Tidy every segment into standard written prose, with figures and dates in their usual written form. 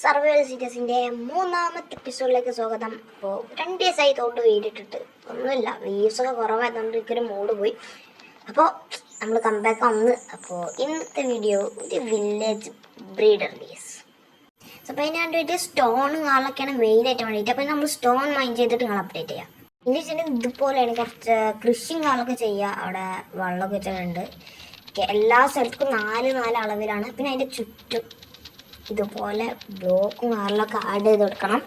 Survival സീരീസിൻ്റെ മൂന്നാമത്തെ എപ്പിസോഡിലേക്ക് സ്വാഗതം. അപ്പോൾ 2 ദിവസമായി തോട്ട് വീടിട്ടിട്ട് ഒന്നുമില്ല, വ്യൂസൊക്കെ കുറവായതുകൊണ്ട് എനിക്കൊരു മൂഡ് പോയി. അപ്പോൾ നമ്മൾ കംബാക്ക് വന്ന്. അപ്പോൾ ഇന്നത്തെ വീഡിയോ ഒരു വില്ലേജ് ബ്രീഡർ ഡേയ്സ്. അപ്പോൾ അതിന് വേണ്ടിയിട്ട് സ്റ്റോൺ കാളൊക്കെയാണ് മെയിനായിട്ട് വേണ്ടിയിട്ട്. അപ്പോൾ നമ്മൾ സ്റ്റോൺ മൈൻഡ് ചെയ്തിട്ട് നിങ്ങൾ അപ്ഡേറ്റ് ചെയ്യാം. ഇനി വെച്ചിട്ടുണ്ടെങ്കിൽ ഇതുപോലെയാണ് കുറച്ച് കൃഷിയും കാളൊക്കെ ചെയ്യുക. അവിടെ വെള്ളമൊക്കെ വെച്ചിട്ടുണ്ട്. എല്ലാ സ്ഥലത്തും 4 അളവിലാണ്. പിന്നെ അതിൻ്റെ ചുറ്റും ഇതുപോലെ ബ്ലോക്കും കാറിലൊക്കെ ആഡ് ചെയ്ത് കൊടുക്കണം.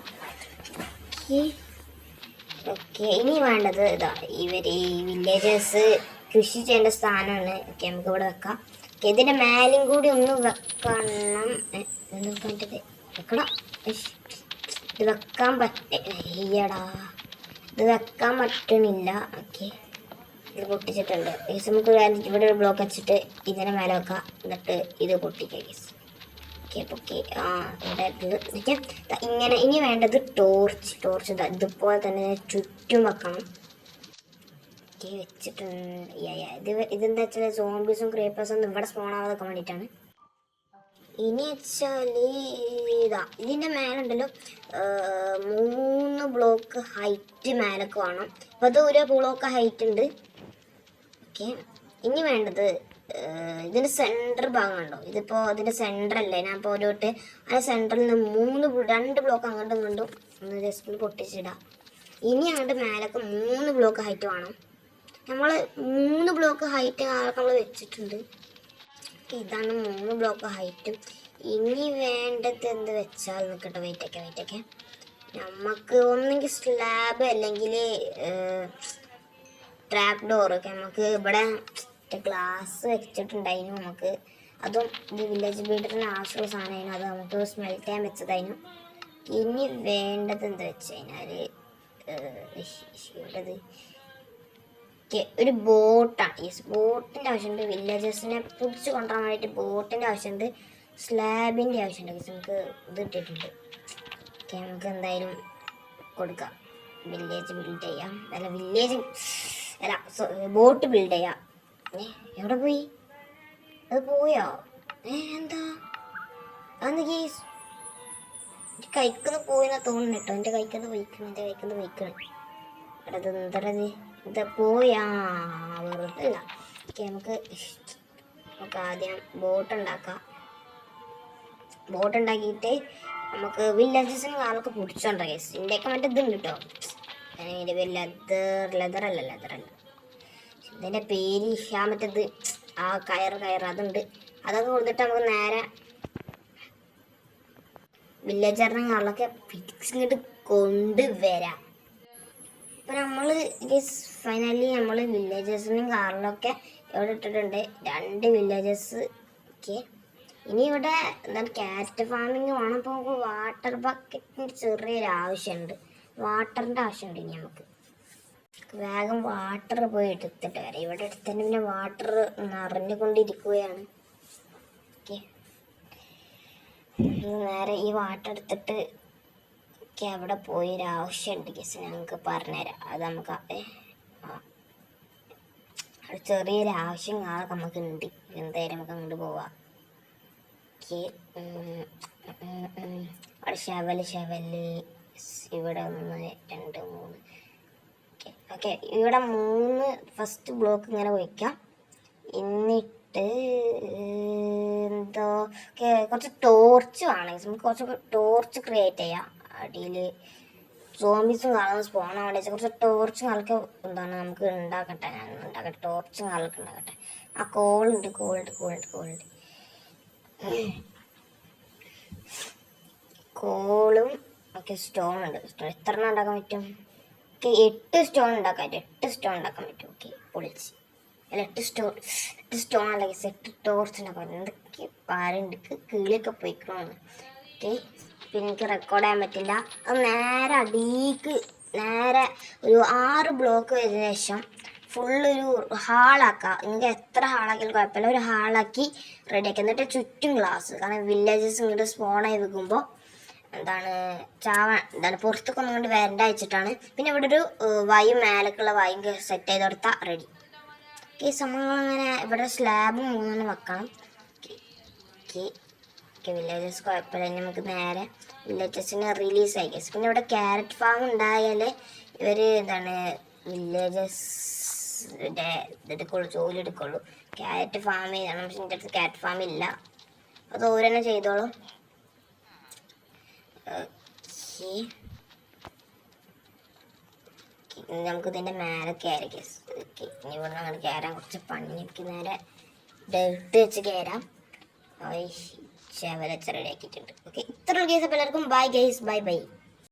ഓക്കെ, ഇനി വേണ്ടത് ഇതാ ഈ വില്ലേജേഴ്സ് കൃഷി ചെയ്യേണ്ട സ്ഥാനമാണ്. ഓക്കെ, നമുക്ക് ഇവിടെ വെക്കാം. ഓക്കെ, ഇതിൻ്റെ മേലും കൂടി ഒന്ന് വെക്കണം. വെക്കണം, ഇത് വെക്കാൻ പറ്റടാ, ഇത് വെക്കാൻ പറ്റണില്ല. ഓക്കെ, ഇത് പൊട്ടിച്ചിട്ടുണ്ട്. നമുക്ക് ഇവിടെ ഒരു ബ്ലോക്ക് വെച്ചിട്ട് ഇതിനെ മേലെ വെക്കാം. എന്നിട്ട് ഇത് പൊട്ടിക്കാം. ഇങ്ങനെ. ഇനി വേണ്ടത് ടോർച്ച് ഇതുപോലെ തന്നെ ചുറ്റും വെക്കണം. വെച്ചിട്ടുണ്ട്. ഇതെന്താ വെച്ചാൽ സോംബീസും ക്രീപ്പേഴ്സും ഇവിടെ സ്പോൺ ആവാതൊക്കെ വേണ്ടിയിട്ടാണ്. ഇനി വെച്ചാൽ ഇതിൻ്റെ മേലുണ്ടല്ലോ 3 ബ്ലോക്ക് ഹൈറ്റ് മേലൊക്കെ വേണം. അപ്പോൾ അത് ഒരു ബ്ലോക്ക് ഹൈറ്റ് ഉണ്ട്. ഓക്കെ, ഇനി വേണ്ടത് ഇതിൻ്റെ സെൻറ്റർ ഭാഗം ഉണ്ടോ? ഇതിപ്പോൾ ഇതിൻ്റെ സെൻറ്റർ അല്ലേ, ഞാൻ ഇപ്പോൾ ഓരോട്ട് ആ സെൻറ്ററിൽ നിന്ന് 2 ബ്ലോക്ക് അങ്ങോട്ടും ഇങ്ങോട്ടും ഒന്ന് ജസ്റ്റ് പൊട്ടിച്ചിടാം. ഇനി അങ്ങോട്ട് മേലൊക്കെ 3 ബ്ലോക്ക് ഹൈറ്റ് വേണം. നമ്മൾ 3 ബ്ലോക്ക് ഹൈറ്റ് നമ്മൾ വെച്ചിട്ടുണ്ട്. ഇതാണ് 3 ബ്ലോക്ക് ഹൈറ്റും. ഇനി വേണ്ടത് എന്ത് വെച്ചാൽ നിൽക്കട്ടെ, വെയിറ്റൊക്കെ നമുക്ക് ഒന്നെങ്കിൽ സ്ലാബ് അല്ലെങ്കിൽ ട്രാപ്പ് ഡോറൊക്കെ നമുക്ക് ഇവിടെ ഗ്ലാസ് വെച്ചിട്ടുണ്ടായിരുന്നു. നമുക്ക് അതും ഇത് വില്ലേജ് ബീഡറിന് ആവശ്യമുള്ള സാധനമായിരുന്നു. അത് നമുക്ക് സ്മെൽറ്റ് ചെയ്യാൻ വെച്ചതായിരുന്നു. ഇനി വേണ്ടത് എന്താ വെച്ച് കഴിഞ്ഞാൽ ഒരു ബോട്ടാണ്. ഈ ബോട്ടിൻ്റെ ആവശ്യമുണ്ട്. വില്ലേജേഴ്സിനെ പിടിച്ച് കൊണ്ടുപോകാൻ വേണ്ടിയിട്ട് ബോട്ടിൻ്റെ ആവശ്യമുണ്ട്. സ്ലാബിൻ്റെ ആവശ്യമുണ്ട്. നമുക്ക് ഇത് ഇട്ടിട്ടുണ്ട്. ഓക്കെ, നമുക്ക് എന്തായാലും കൊടുക്കാം. വില്ലേജ് ബിൽഡ് ചെയ്യാം. ബോട്ട് ബിൽഡ് ചെയ്യാം. എവിടെ പോയി? അത് പോയോ? എന്താ അന്ന് കേസ് കൈക്കൊന്ന് പോയിന്നാ തോന്നുന്നു കേട്ടോ. എൻ്റെ കൈക്കൊന്ന് പോയിക്കണേ. അത് എന്തറത്? ഇത് പോയാ വെറുതല്ല. ഓക്കെ, നമുക്ക് ആദ്യം ബോട്ട് ഉണ്ടാക്കാം. ബോട്ട് ഉണ്ടാക്കിയിട്ട് നമുക്ക് വില്ലേജസിന് കാലൊക്കെ പിടിച്ചോണ്ട കേസ്. ഇതിൻ്റെയൊക്കെ മറ്റേ ഇതുണ്ട് കേട്ടോ. അതിൻ്റെ പേര് ലെതറല്ല. ഇതിൻ്റെ പേര് മറ്റേത് ആ കയറ് അതുണ്ട്. അതൊക്കെ കൊടുത്തിട്ട് നമുക്ക് നേരെ വില്ലേജറിനെ കാറിലൊക്കെ ഫിക്സ് ഇങ്ങോട്ട് കൊണ്ടുവരാം. ഇപ്പം നമ്മൾ ഫൈനലി നമ്മൾ വില്ലേജേഴ്സിനും കാറിലൊക്കെ ഇവിടെ ഇട്ടിട്ടുണ്ട്. 2 വില്ലേജസ്. ഓക്കെ, ഇനി ഇവിടെ എന്താണ് ക്യാറ്റ് ഫാമിങ് വേണം. അപ്പോൾ നമുക്ക് വാട്ടർ ബക്കറ്റിന് ചെറിയൊരു ആവശ്യമുണ്ട്. വാട്ടറിൻ്റെ ആവശ്യമുണ്ട്. ഇനി നമുക്ക് വേഗം വാട്ടർ പോയി എടുത്തിട്ട് വരാം. ഇവിടെ എടുത്തന്നെ പിന്നെ വാട്ടർ നിറഞ്ഞുകൊണ്ടിരിക്കുകയാണ്. ഓക്കെ, നേരെ ഈ വാട്ടർ എടുത്തിട്ട് അവിടെ പോയി ഒരു ആവശ്യമുണ്ട് കേസ്. ഞങ്ങൾക്ക് പറഞ്ഞുതരാം. അത് നമുക്ക് ചെറിയൊരു ആവശ്യം നമുക്ക് ഉണ്ട്. എന്തായാലും നമുക്ക് അങ്ങോട്ട് പോവാം. ഓക്കെ, അവിടെ ഷവല് ഇവിടെ 1 2 3. ഓക്കെ, ഇവിടെ 3 ഫസ്റ്റ് ബ്ലോക്ക് ഇങ്ങനെ വയ്ക്കാം. എന്നിട്ട് എന്തോ കുറച്ച് ടോർച്ച് വേണമെങ്കിൽ നമുക്ക് കുറച്ച് ടോർച്ച് ക്രിയേറ്റ് ചെയ്യാം. അടിയിൽ സോംബീസും കാണുന്ന സ്പോൺ ആവേണ്ടി വെച്ചാൽ കുറച്ച് ടോർച്ചും കാലൊക്കെ എന്താണ് നമുക്ക് ഉണ്ടാക്കട്ടെ. ഞാൻ ഉണ്ടാക്കട്ടെ, ടോർച്ചും കാലൊക്കെ ഉണ്ടാക്കട്ടെ. ആ കോളുണ്ട്. കോളും ഓക്കെ, സ്റ്റോൺ ഉണ്ട്. എത്ര എണ്ണം ഉണ്ടാക്കാൻ പറ്റും? 8 സ്റ്റോൺ ഉണ്ടാക്കാൻ പറ്റും. ഓക്കെ, പൊളിച്ച്. അല്ല 8 സ്റ്റോൺ അല്ല, 8 ടോർച്ച് ഉണ്ടാക്കാൻ പറ്റും. എന്തൊക്കെ പാലുണ്ട്, കിളിയൊക്കെ പോയിക്കണമെന്ന്. ഓക്കെ, പിന്നെ എനിക്ക് റെക്കോർഡ് ചെയ്യാൻ പറ്റില്ല. അത് നേരെ അടിക്ക് ഒരു 6 ബ്ലോക്ക് വരുന്ന ശേഷം ഫുള്ളൊരു ഹാളാക്കാം. നിങ്ങൾക്ക് എത്ര ഹാളാക്കിയാലും കുഴപ്പമില്ല. ഒരു ഹാളാക്കി റെഡിയാക്കി. എന്നിട്ട് ചുറ്റും ഗ്ലാസ്. കാരണം വില്ലേജസ് ഇങ്ങോട്ട് സ്പോണായി വെക്കുമ്പോൾ എന്താണ് പുറത്തൊക്കെ ഒന്നും കൊണ്ട് വരണ്ട വെച്ചിട്ടാണ്. പിന്നെ ഇവിടെ ഒരു വയും മേലക്കുള്ള വയും സെറ്റ് ചെയ്ത് കൊടുത്താൽ റെഡി. ഈ സംഭവങ്ങൾ അങ്ങനെ ഇവിടെ സ്ലാബും 3 വെക്കണം. ഓക്കെ വില്ലേജസ് കുഴപ്പമില്ല. നമുക്ക് നേരെ വില്ലേജസിനെ റിലീസായി ഗൈസ്. പിന്നെ ഇവിടെ ക്യാരറ്റ് ഫാം ഉണ്ടായാൽ ഇവർ എന്താണ് വില്ലേജസിൻ്റെ ഇതെടുക്കുള്ളൂ, ജോലി എടുക്കുള്ളൂ. ക്യാരറ്റ് ഫാം ചെയ്യണം, പക്ഷെ എൻ്റെ അടുത്ത് ക്യാരറ്റ് ഫാം ഇല്ല. അത് ഓരോന്നെ ചെയ്തോളും. നമുക്ക് ഇതിൻ്റെ മേലെ കയറി ഗൈസ്. ഓക്കെ, ഇനി ഇവിടെ അങ്ങനെ കയറാൻ കുറച്ച് പണി. എനിക്ക് നേരെ ഡെൽട്ട് വെച്ച് കയറാം. ചെവലച്ച് റെഡി ആക്കിയിട്ടുണ്ട്. ഓക്കെ, ഇത്ര കേസ്. അപ്പോൾ എല്ലാവർക്കും ബൈ ഗൈസ്, ബൈ ബൈ.